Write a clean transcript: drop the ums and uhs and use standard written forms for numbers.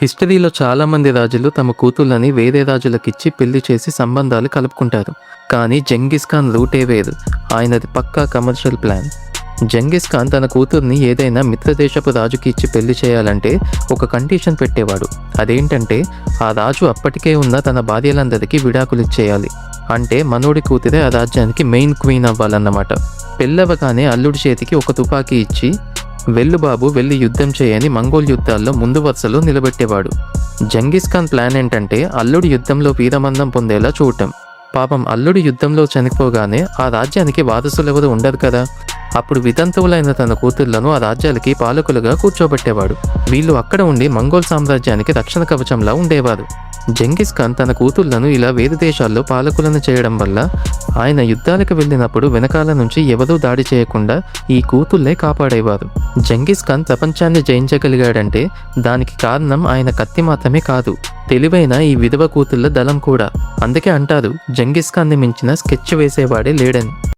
హిస్టరీలో చాలామంది రాజులు తమ కూతుళ్ళని వేరే రాజులకిచ్చి పెళ్లి చేసి సంబంధాలు కలుపుకుంటారు. కానీ జంగిస్ ఖాన్ రూటే వేరు. ఆయనది పక్కా కమర్షియల్ ప్లాన్. జంగిస్ ఖాన్ తన కూతుర్ని ఏదైనా మిత్రదేశపు రాజుకి ఇచ్చి పెళ్లి చేయాలంటే ఒక కండిషన్ పెట్టేవాడు. అదేంటంటే ఆ రాజు అప్పటికే ఉన్న తన భార్యలందరికీ విడాకులిచ్చేయాలి. అంటే మనోడి కూతురే ఆ రాజ్యానికి మెయిన్ క్వీన్ అవ్వాలన్నమాట. పెళ్ళవగానే అల్లుడి చేతికి ఒక తుపాకీ ఇచ్చి వెళ్ళు బాబు వెళ్ళి యుద్ధం చేయని మంగోల్ యుద్ధాల్లో ముందు వరుసలో నిలబెట్టేవాడు. జంగిస్ ఖాన్ ప్లాన్ ఏంటంటే అల్లుడు యుద్ధంలో వీరమరణం పొందేలా చూడటం. పాపం అల్లుడు యుద్ధంలో చనిపోగానే ఆ రాజ్యానికి వారసులెవరు ఉండరు కదా. అప్పుడు వితంతువులైన తన కూతుళ్లను ఆ రాజ్యాలకి పాలకులుగా కూర్చోబెట్టేవాడు. వీళ్ళు అక్కడ ఉండి మంగోల్ సామ్రాజ్యానికి రక్షణ కవచంలా ఉండేవారు. జంగిస్ ఖాన్ తన కూతుళ్లను ఇలా వేరే దేశాల్లో పాలకులను చేయడం వల్ల ఆయన యుద్ధాలకు వెళ్ళినప్పుడు వెనకాల నుంచి ఎవరూ దాడి చేయకుండా ఈ కూతుళ్లే కాపాడేవారు. జంగిస్ ఖాన్ ప్రపంచాన్ని జయించగలిగాడంటే దానికి కారణం ఆయన కత్తి మాత్రమే కాదు, తెలివైన ఈ విధవ కూతుళ్ల దళం కూడా. అందుకే అంటారు జంగిస్ ఖాన్ని మించిన స్కెచ్ వేసేవాడే లేడని.